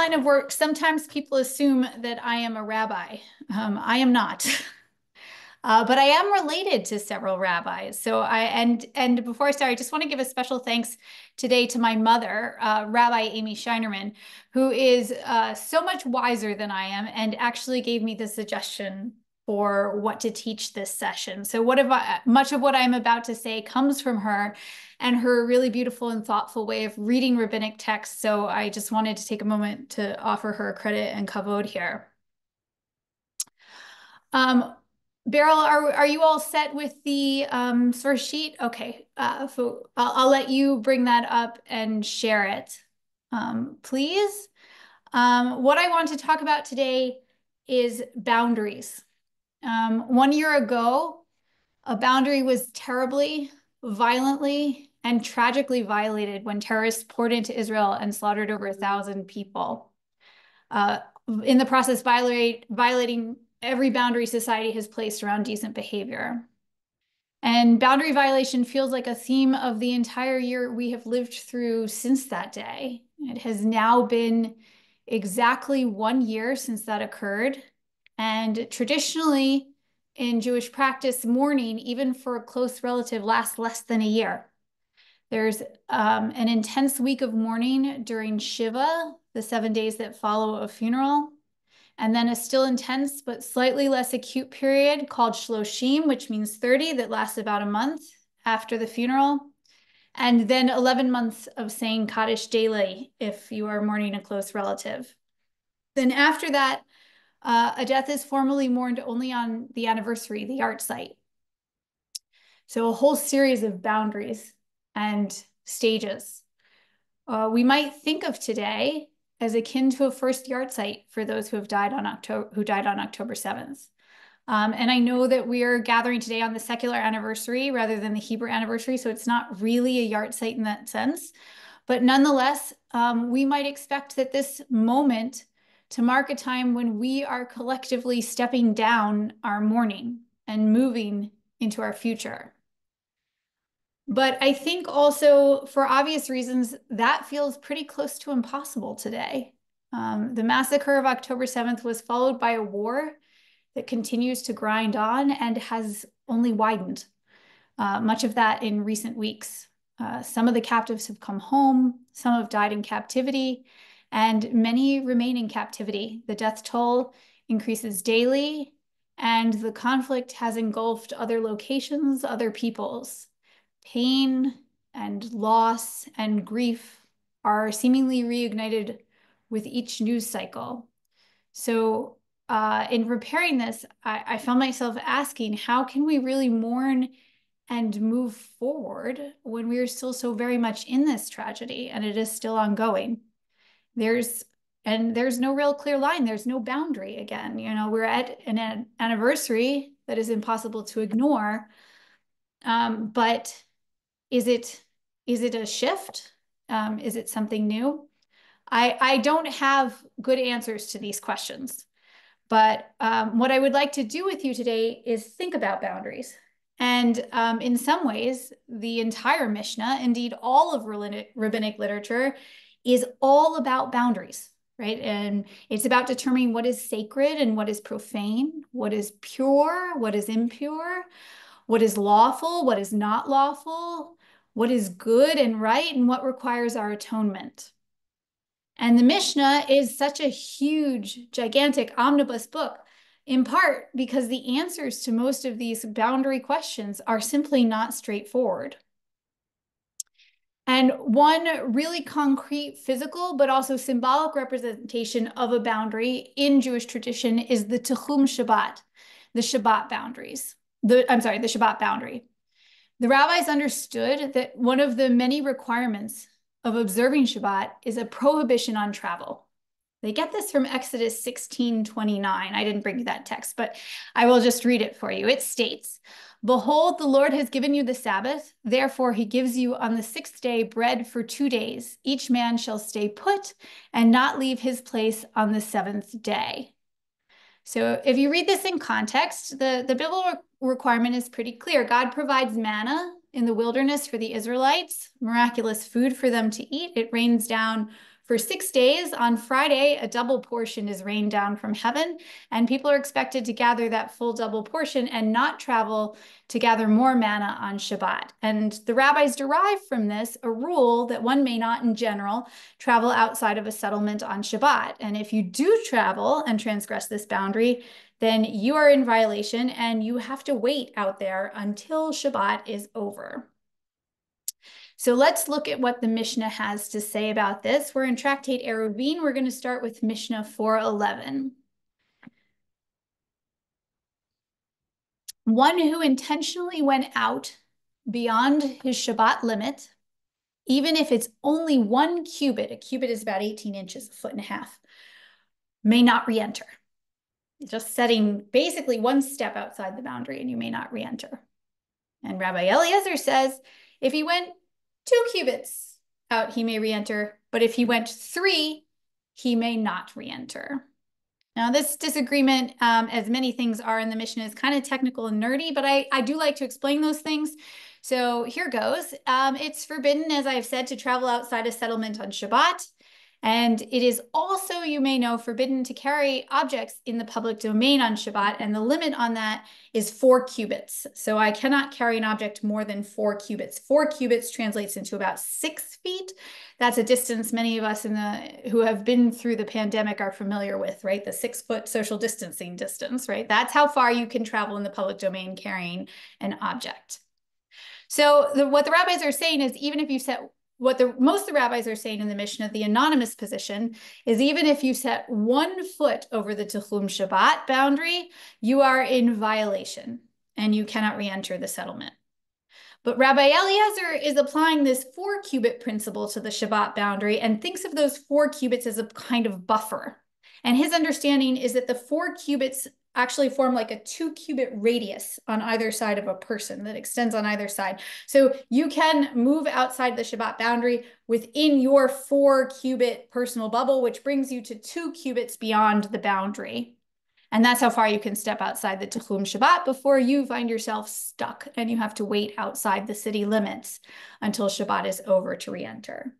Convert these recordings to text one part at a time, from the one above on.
line of work, sometimes people assume that I am a rabbi. I am not. But I am related to several rabbis. And before I start, I just want to give a special thanks today to my mother, Rabbi Amy Scheinerman, who is so much wiser than I am and actually gave me the suggestion for what to teach this session. So much of what I'm about to say comes from her and her really beautiful and thoughtful way of reading rabbinic texts. So I just wanted to take a moment to offer her credit and kavod here. Beryl, are you all set with the source sheet? Okay, so I'll let you bring that up and share it, please. What I want to talk about today is boundaries. 1 year ago, a boundary was terribly, violently, and tragically violated when terrorists poured into Israel and slaughtered over 1,000 people. In the process, violating every boundary society has placed around decent behavior. And boundary violation feels like a theme of the entire year we have lived through since that day. It has now been exactly 1 year since that occurred. And traditionally, in Jewish practice, mourning, even for a close relative, lasts less than a year. There's an intense week of mourning during Shiva, the 7 days that follow a funeral. And then a still intense but slightly less acute period called Shloshim, which means 30, that lasts about a month after the funeral. And then 11 months of saying Kaddish daily if you are mourning a close relative. Then after that, a death is formally mourned only on the anniversary, the yahrzeit site. So a whole series of boundaries and stages. We might think of today as akin to a first yahrzeit site for those who died on October 7th. And I know that we are gathering today on the secular anniversary rather than the Hebrew anniversary, so it's not really a yahrzeit site in that sense. But nonetheless, we might expect that this moment to mark a time when we are collectively stepping down our mourning and moving into our future. But I think also, for obvious reasons, that feels pretty close to impossible today. The massacre of October 7th was followed by a war that continues to grind on and has only widened, much of that in recent weeks. Some of the captives have come home, some have died in captivity, and many remain in captivity. The death toll increases daily, and the conflict has engulfed other locations, other peoples. Pain and loss and grief are seemingly reignited with each news cycle. So in preparing this, I found myself asking, how can we really mourn and move forward when we are still so very much in this tragedy and it is still ongoing? There's no real clear line. There's no boundary again. You know, we're at an anniversary that is impossible to ignore. But is it a shift? Is it something new? I don't have good answers to these questions. But what I would like to do with you today is think about boundaries. And in some ways, the entire Mishnah, indeed all of rabbinic literature, is all about boundaries, right? And it's about determining what is sacred and what is profane, what is pure, what is impure, what is lawful, what is not lawful, what is good and right, and what requires our atonement. And the Mishnah is such a huge, gigantic, omnibus book, in part because the answers to most of these boundary questions are simply not straightforward. And one really concrete physical, but also symbolic representation of a boundary in Jewish tradition is the Tichum Shabbat, the Shabbat boundaries. The Shabbat boundary. The rabbis understood that one of the many requirements of observing Shabbat is a prohibition on travel. They get this from Exodus 16:29. I didn't bring you that text, but I will just read it for you. It states, "Behold, the Lord has given you the Sabbath. Therefore, he gives you on the 6th day bread for 2 days. Each man shall stay put and not leave his place on the 7th day." So if you read this in context, the biblical requirement is pretty clear. God provides manna in the wilderness for the Israelites, miraculous food for them to eat. It rains down For 6 days, on Friday, a double portion is rained down from heaven, and people are expected to gather that full double portion and not travel to gather more manna on Shabbat. And the rabbis derive from this a rule that one may not, in general, travel outside of a settlement on Shabbat. And if you do travel and transgress this boundary, then you are in violation and you have to wait out there until Shabbat is over. So let's look at what the Mishnah has to say about this. We're in Tractate Eruvin. We're going to start with Mishnah 411. One who intentionally went out beyond his Shabbat limit, even if it's only 1 cubit, a cubit is about 18 inches, a foot and a half, may not re-enter. Just setting basically 1 step outside the boundary and you may not re-enter. And Rabbi Eliezer says, if he went 2 cubits out, he may re-enter, but if he went 3, he may not re-enter. Now, this disagreement, as many things are in the Mishnah, is kind of technical and nerdy, but I do like to explain those things. So here goes. It's forbidden, as I've said, to travel outside a settlement on Shabbat. And it is also, you may know, forbidden to carry objects in the public domain on Shabbat, and the limit on that is 4 cubits. So I cannot carry an object more than 4 cubits. 4 cubits translates into about 6 feet. That's a distance many of us who have been through the pandemic are familiar with, right? The 6-foot social distancing distance, right? That's how far you can travel in the public domain carrying an object. So what the rabbis are saying is, even if you set most of the rabbis are saying in the Mishnah, the anonymous position, is even if you set 1 foot over the Tichum Shabbat boundary, you are in violation and you cannot re-enter the settlement. But Rabbi Eliezer is applying this 4 cubit principle to the Shabbat boundary and thinks of those 4 cubits as a kind of buffer. And his understanding is that the 4 cubits actually form like a 2 cubit radius on either side of a person that extends on either side. So you can move outside the Shabbat boundary within your 4 cubit personal bubble, which brings you to 2 cubits beyond the boundary. And that's how far you can step outside the Tichum Shabbat before you find yourself stuck and you have to wait outside the city limits until Shabbat is over to re-enter.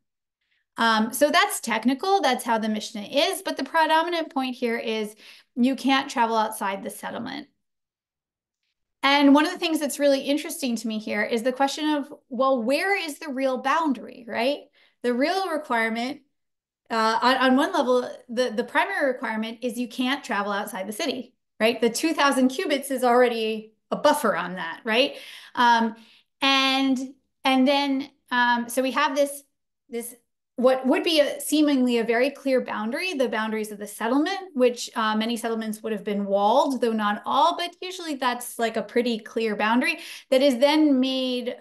So that's technical. That's how the Mishnah is. But the predominant point here is you can't travel outside the settlement. And one of the things that's really interesting to me here is the question of, well, where is the real boundary, right? The real requirement, on one level, the primary requirement is you can't travel outside the city, right? The 2,000 cubits is already a buffer on that, right? And then, so we have this what would be seemingly a very clear boundary, the boundaries of the settlement, which many settlements would have been walled, though not all, but usually that's like a pretty clear boundary that is then made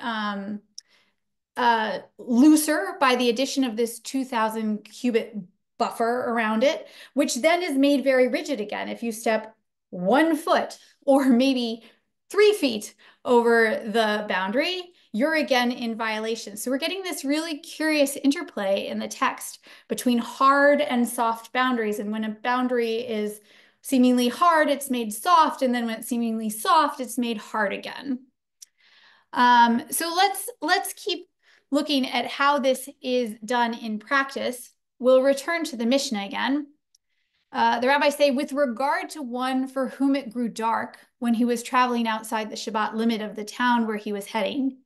looser by the addition of this 2,000 cubit buffer around it, which then is made very rigid again. If you step 1 foot or maybe 3 feet over the boundary, you're again in violation. So we're getting this really curious interplay in the text between hard and soft boundaries. And when a boundary is seemingly hard, it's made soft. And then when it's seemingly soft, it's made hard again. So let's keep looking at how this is done in practice. We'll return to the Mishnah again. The rabbis say, with regard to one for whom it grew dark when he was traveling outside the Shabbat limit of the town where he was heading,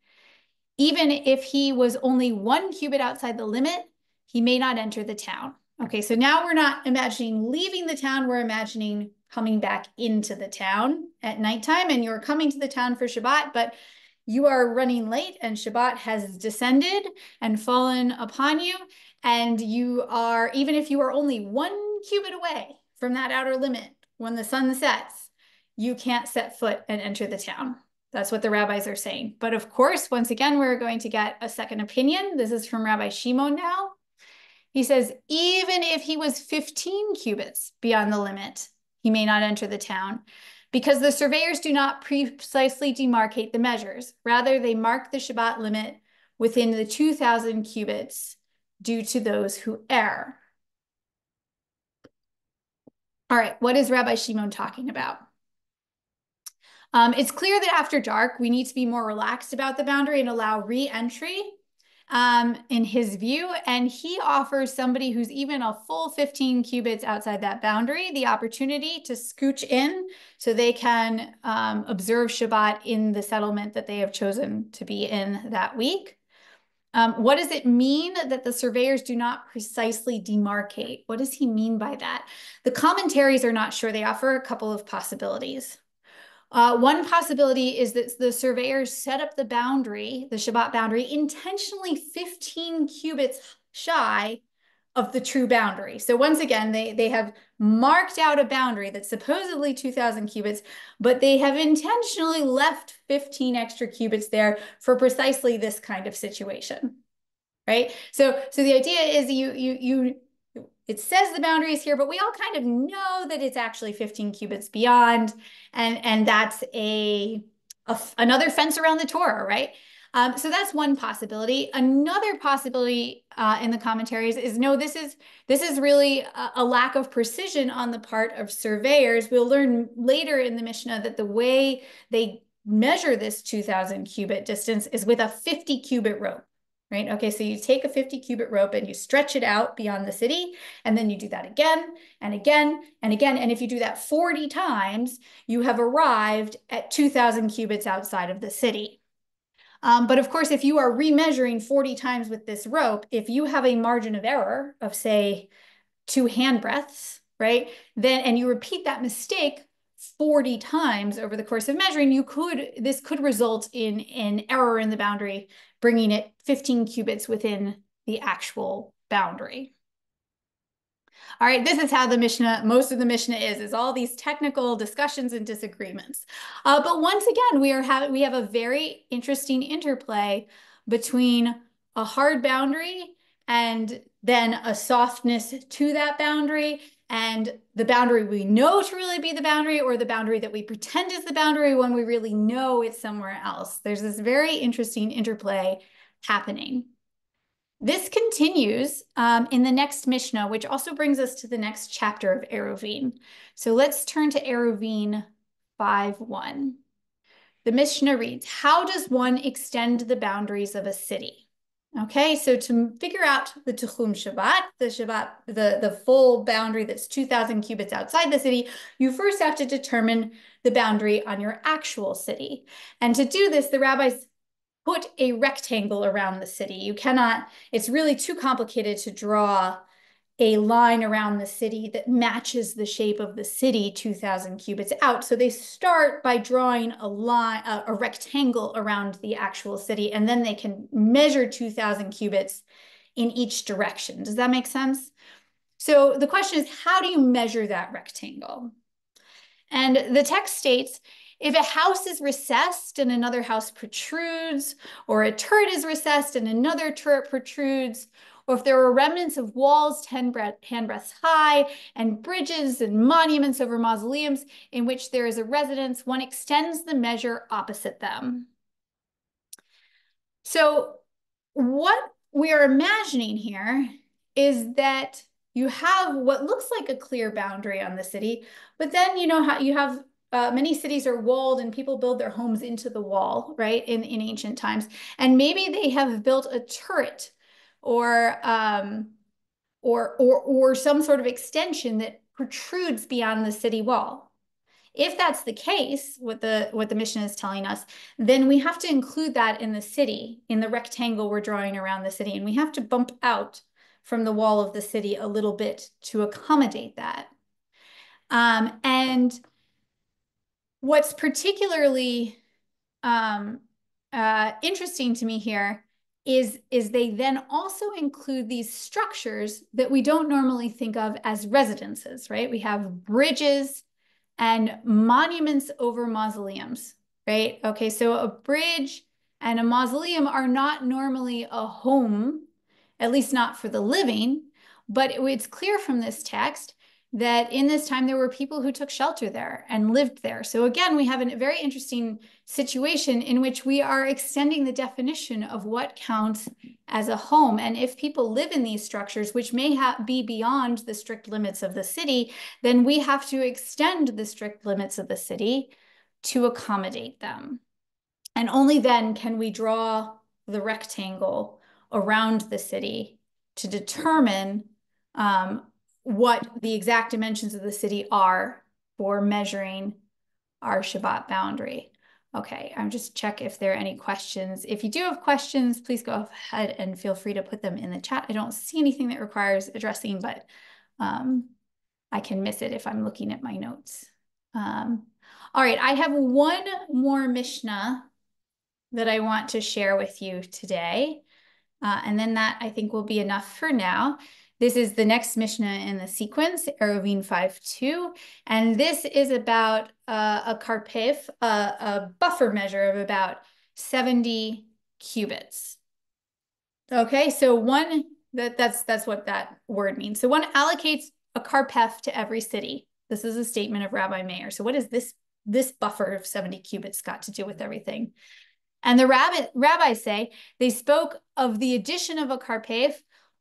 even if he was only 1 cubit outside the limit, he may not enter the town. Okay, so now we're not imagining leaving the town, we're imagining coming back into the town at nighttime, and you're coming to the town for Shabbat, but you are running late and Shabbat has descended and fallen upon you, and you are, even if you are only 1 cubit away from that outer limit when the sun sets, you can't set foot and enter the town. That's what the rabbis are saying. But of course, once again, we're going to get a second opinion. This is from Rabbi Shimon now. He says, even if he was 15 cubits beyond the limit, he may not enter the town, because the surveyors do not precisely demarcate the measures. Rather, they mark the Shabbat limit within the 2,000 cubits due to those who err. All right, what is Rabbi Shimon talking about? It's clear that after dark, we need to be more relaxed about the boundary and allow re-entry. in his view, and he offers somebody who's even a full 15 cubits outside that boundary the opportunity to scooch in so they can observe Shabbat in the settlement that they have chosen to be in that week. What does it mean that the surveyors do not precisely demarcate? What does he mean by that? The commentaries are not sure. They offer a couple of possibilities. One possibility is that the surveyors set up the boundary, the Shabbat boundary, intentionally 15 cubits shy of the true boundary. So once again, they have marked out a boundary that's supposedly 2,000 cubits, but they have intentionally left 15 extra cubits there for precisely this kind of situation, right? So the idea is it says the boundary is here, but we all kind of know that it's actually 15 cubits beyond, and that's another fence around the Torah, right? So that's one possibility. Another possibility in the commentaries is no, this is really a lack of precision on the part of surveyors. We'll learn later in the Mishnah that the way they measure this 2,000 cubit distance is with a 50 cubit rope. Right? Okay, so you take a 50 cubit rope and you stretch it out beyond the city, and then you do that again and again and again. And if you do that 40 times, you have arrived at 2,000 cubits outside of the city. But of course, if you are remeasuring 40 times with this rope, if you have a margin of error of, say, 2 handbreadths, right? And you repeat that mistake 40 times over the course of measuring, this could result in an error in the boundary, bringing it 15 cubits within the actual boundary. All right, this is how the Mishnah, most of the Mishnah is all these technical discussions and disagreements. But once again, we have a very interesting interplay between a hard boundary and then a softness to that boundary, and the boundary we know to really be the boundary, or the boundary that we pretend is the boundary when we really know it's somewhere else. There's this very interesting interplay happening. This continues in the next Mishnah, which also brings us to the next chapter of Eruvin. So let's turn to Eruvin 5:1. The Mishnah reads, how does one extend the boundaries of a city? Okay, so to figure out the Tichum Shabbat, the full boundary that's 2,000 cubits outside the city, you first have to determine the boundary on your actual city. And to do this, the rabbis put a rectangle around the city. You cannot, it's really too complicated to draw a line around the city that matches the shape of the city 2,000 cubits out. So they start by drawing a line, a rectangle around the actual city, and then they can measure 2,000 cubits in each direction. Does that make sense? So the question is, how do you measure that rectangle? And the text states, if a house is recessed and another house protrudes, or a turret is recessed and another turret protrudes, or if there are remnants of walls 10 handbreadths high, and bridges and monuments over mausoleums in which there is a residence, one extends the measure opposite them. So what we are imagining here is that you have what looks like a clear boundary on the city, but then you know how you have many cities are walled and people build their homes into the wall, right, in ancient times. And maybe they have built a turret or some sort of extension that protrudes beyond the city wall. If that's the case, what the Mishnah is telling us, then we have to include that in the city, in the rectangle we're drawing around the city, and we have to bump out from the wall of the city a little bit to accommodate that. And what's particularly interesting to me here is they then also include these structures that we don't normally think of as residences, right? We have bridges and monuments over mausoleums, right? Okay, so a bridge and a mausoleum are not normally a home, at least not for the living, but it's clear from this text that in this time there were people who took shelter there and lived there. So again, we have a very interesting situation in which we are extending the definition of what counts as a home. And if people live in these structures, which may be beyond the strict limits of the city, then we have to extend the strict limits of the city to accommodate them. And only then can we draw the rectangle around the city to determine what the exact dimensions of the city are for measuring our Shabbat boundary. Okay, I'm just check if there are any questions. If you do have questions, please go ahead and feel free to put them in the chat. I don't see anything that requires addressing, but I can miss it if I'm looking at my notes. All right, I have one more Mishnah that I want to share with you today. And then that I think will be enough for now. This is the next Mishnah in the sequence, Eruvin 5:2. And this is about a karpef, a buffer measure of about 70 cubits. Okay, so that's what that word means. So one allocates a karpef to every city. This is a statement of Rabbi Meir. So what is this buffer of 70 cubits got to do with everything? And the rabbis say they spoke of the addition of a karpef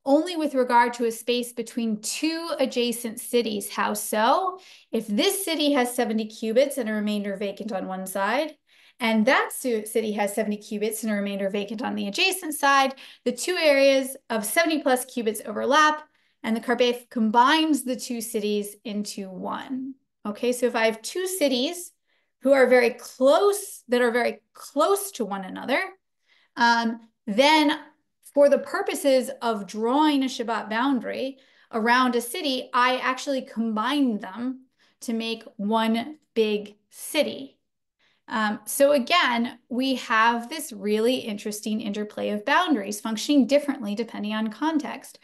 only with regard to a space between two adjacent cities. How so? If this city has 70 cubits and a remainder vacant on one side, and that city has 70 cubits and a remainder vacant on the adjacent side, the two areas of 70 plus cubits overlap, and the karpef combines the two cities into one. Okay, so if I have two cities who are very close, that are very close to one another, then for the purposes of drawing a Shabbat boundary around a city, I actually combine them to make one big city. So again, we have this really interesting interplay of boundaries functioning differently depending on context.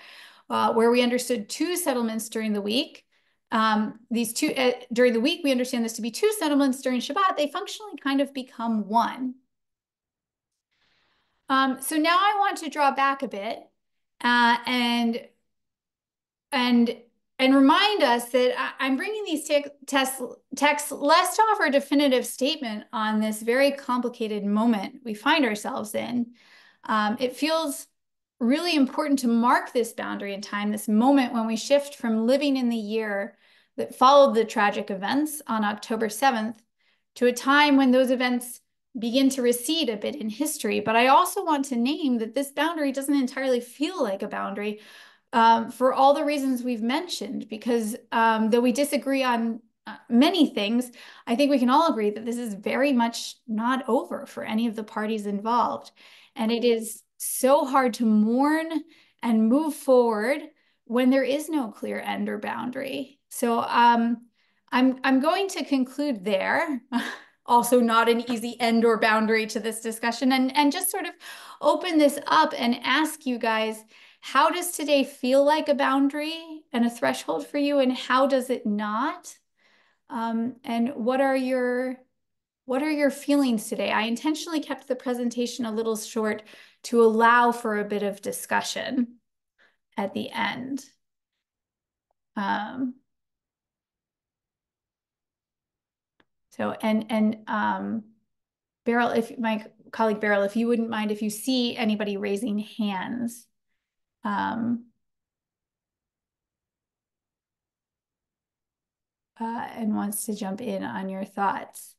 Where we understood two settlements during the week, these two during the week, we understand this to be two settlements. During Shabbat, they functionally kind of become one. So now I want to draw back a bit and remind us that I'm bringing these texts less to offer a definitive statement on this very complicated moment we find ourselves in. It feels really important to mark this boundary in time, this moment when we shift from living in the year that followed the tragic events on October 7th to a time when those events begin to recede a bit in history. But I also want to name that this boundary doesn't entirely feel like a boundary for all the reasons we've mentioned, because though we disagree on many things, I think we can all agree that this is very much not over for any of the parties involved. And it is so hard to mourn and move forward when there is no clear end or boundary. So I'm going to conclude there. Also not an easy end or boundary to this discussion, and just sort of open this up and ask you guys, how does today feel like a boundary and a threshold for you, and how does it not? And what are your feelings today? I intentionally kept the presentation a little short to allow for a bit of discussion at the end. Beryl, if my colleague Beryl, if you wouldn't mind, if you see anybody raising hands, and wants to jump in on your thoughts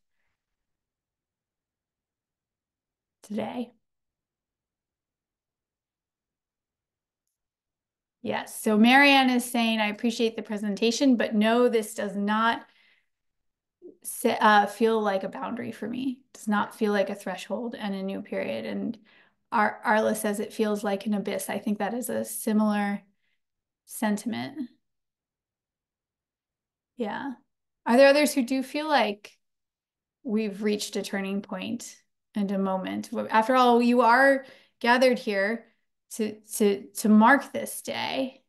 today. Yes, so Marianne is saying, I appreciate the presentation, but no, this does not feel like a boundary for me. It does not feel like a threshold and a new period. And Arla says it feels like an abyss. I think that is a similar sentiment. Yeah. Are there others who do feel like we've reached a turning point and a moment? After all, you are gathered here to mark this day.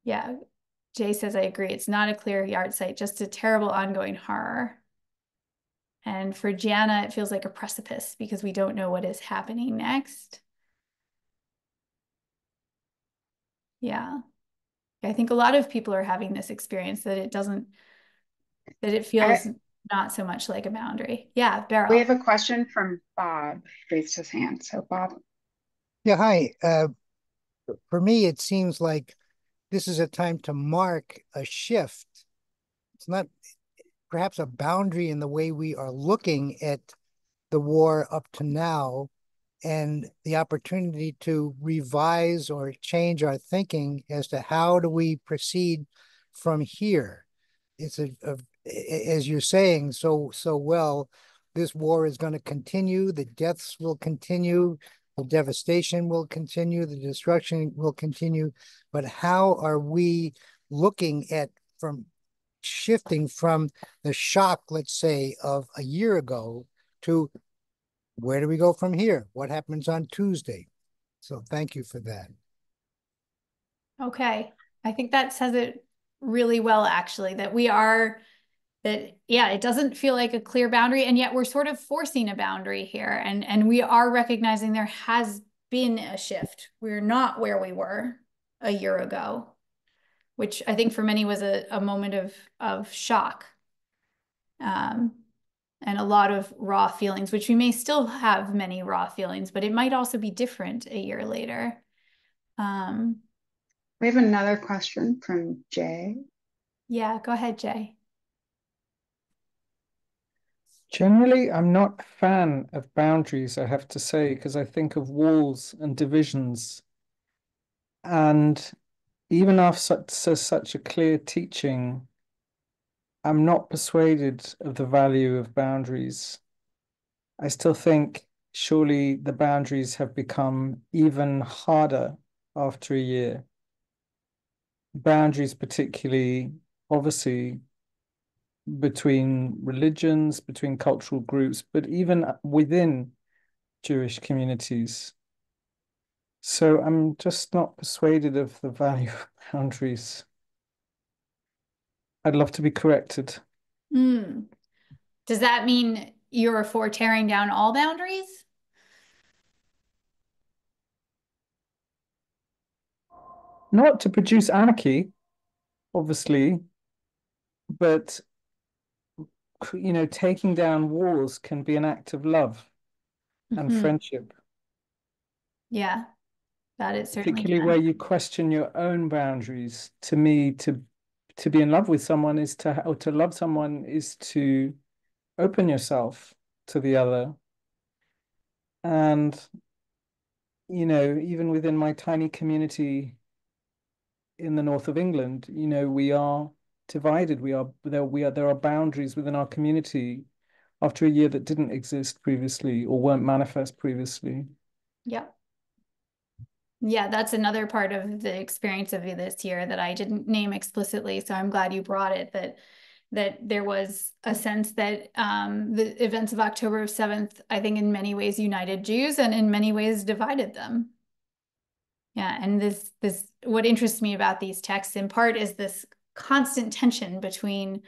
Yeah, Jay says, I agree. It's not a clear yard site, just a terrible ongoing horror. And for Jana, it feels like a precipice because we don't know what is happening next. Yeah. I think a lot of people are having this experience that it feels not so much like a boundary. Yeah, Beryl. We have a question from Bob, raised his hand. So Bob. Yeah, hi. For me, it seems like this is a time to mark a shift. It's not perhaps a boundary in the way we are looking at the war up to now and the opportunity to revise or change our thinking as to how do we proceed from here. It's as you're saying so well, this war is going to continue, the deaths will continue, the devastation will continue, the destruction will continue, but how are we looking at from shifting from the shock, let's say, of a year ago to where do we go from here? What happens on Tuesday? So thank you for that. Okay. I think that says it really well, actually, that we are that, yeah, it doesn't feel like a clear boundary, and yet we're sort of forcing a boundary here. And we are recognizing there has been a shift. We're not where we were a year ago, which I think for many was a moment of shock. Um, and a lot of raw feelings, which we may still have many raw feelings, but it might also be different a year later. Um, We have another question from Jay. yeah, go ahead, Jay. Generally, I'm not a fan of boundaries, I have to say, because I think of walls and divisions. And even after such a clear teaching, I'm not persuaded of the value of boundaries. I still think surely the boundaries have become even harder after a year. Boundaries, particularly, obviously, between religions, between cultural groups, but even within Jewish communities. So I'm just not persuaded of the value of boundaries. I'd love to be corrected. Mm. Does that mean you're for tearing down all boundaries? Not to produce anarchy, obviously, but taking down walls can be an act of love and Mhm. friendship, Yeah, that it certainly particularly where can. you question your own boundaries. To me, to be in love with someone is to, or to love someone is to open yourself to the other. And, even within my tiny community in the north of England, we are divided. There are boundaries within our community after a year that didn't exist previously or weren't manifest previously. Yeah. Yeah, that's another part of the experience of this year that I didn't name explicitly. So I'm glad you brought it, that there was a sense that the events of October 7th, I think in many ways united Jews and in many ways divided them. Yeah, and this what interests me about these texts in part is this constant tension between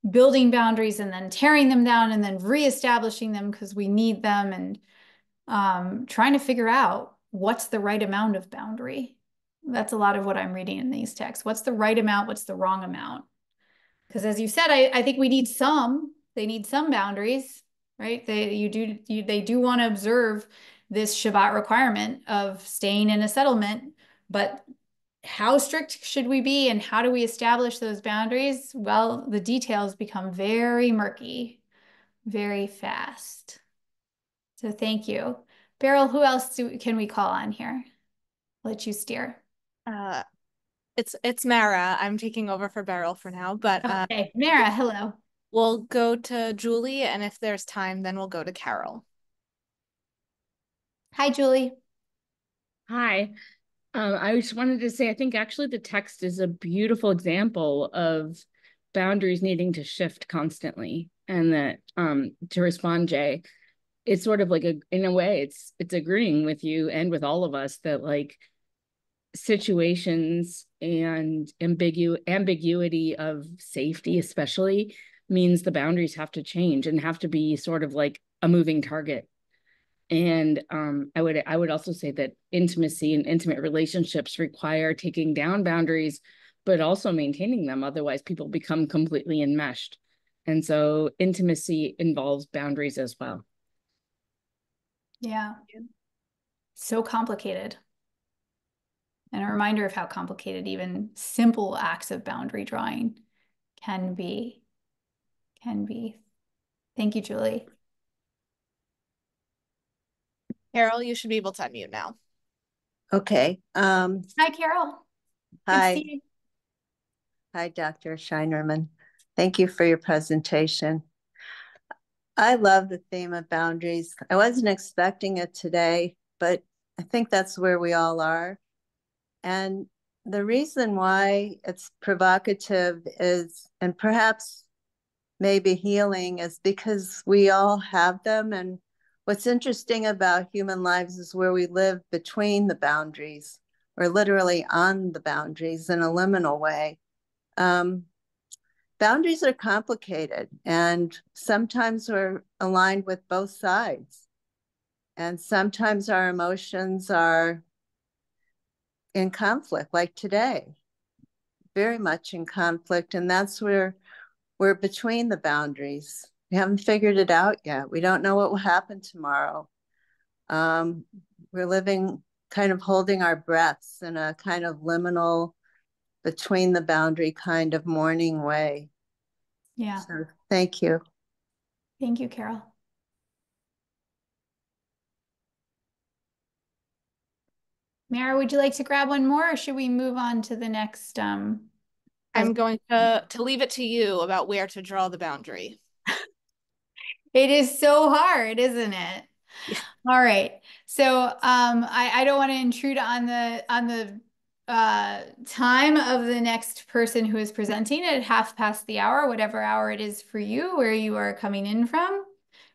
building boundaries and then tearing them down and then reestablishing them because we need them, and trying to figure out what's the right amount of boundary. That's a lot of what I'm reading in these texts. What's the right amount? What's the wrong amount? Because as you said, I think we need some. They need some boundaries, right? They do want to observe this Shabbat requirement of staying in a settlement, but how strict should we be and how do we establish those boundaries? Well, the details become very murky very fast. So thank you. Beryl, who else can we call on here? Let you steer. Uh, it's Mara. I'm taking over for Beryl for now, but Okay, Mara, hello. we'll go to Julie, and if there's time, then we'll go to Carol. Hi, Julie. Hi. I just wanted to say, I think actually the text is a beautiful example of boundaries needing to shift constantly. And that to respond, Jay, it's sort of like in a way, it's agreeing with you and with all of us that like situations and ambiguity of safety, especially, means the boundaries have to change and have to be sort of like a moving target. And I would also say that intimacy and intimate relationships require taking down boundaries, but also maintaining them. Otherwise, people become completely enmeshed. And so intimacy involves boundaries as well. Yeah. So complicated. And a reminder of how complicated even simple acts of boundary drawing can be. Can be. Thank you, Julie. Carol, you should be able to unmute now. Okay. Hi, Carol. Good to Hi. see you. Hi, Dr. Scheinerman. Thank you for your presentation. I love the theme of boundaries. I wasn't expecting it today, but I think that's where we all are. And the reason why it's provocative is, and perhaps maybe healing, is because we all have them. And what's interesting about human lives is where we live between the boundaries, or literally on the boundaries in a liminal way. Boundaries are complicated, and sometimes we're aligned with both sides. And sometimes our emotions are in conflict, like today, very much in conflict. And that's where we're between the boundaries. We haven't figured it out yet. We don't know what will happen tomorrow. We're living, kind of holding our breaths in a kind of liminal, between the boundary kind of mourning way. Yeah. So thank you. Thank you, Carol. Mara, would you like to grab one more, or should we move on to the next? I'm going to leave it to you about where to draw the boundary. It is so hard, isn't it? Yeah. All right. So I don't want to intrude on the time of the next person who is presenting at 1/2 past the hour, whatever hour it is for you, where you are coming in from.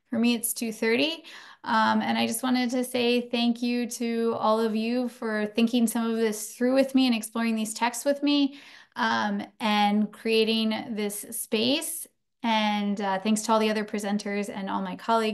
For me, it's 2:30. And I just wanted to say thank you to all of you for thinking some of this through with me and exploring these texts with me, and creating this space. And thanks to all the other presenters and all my colleagues.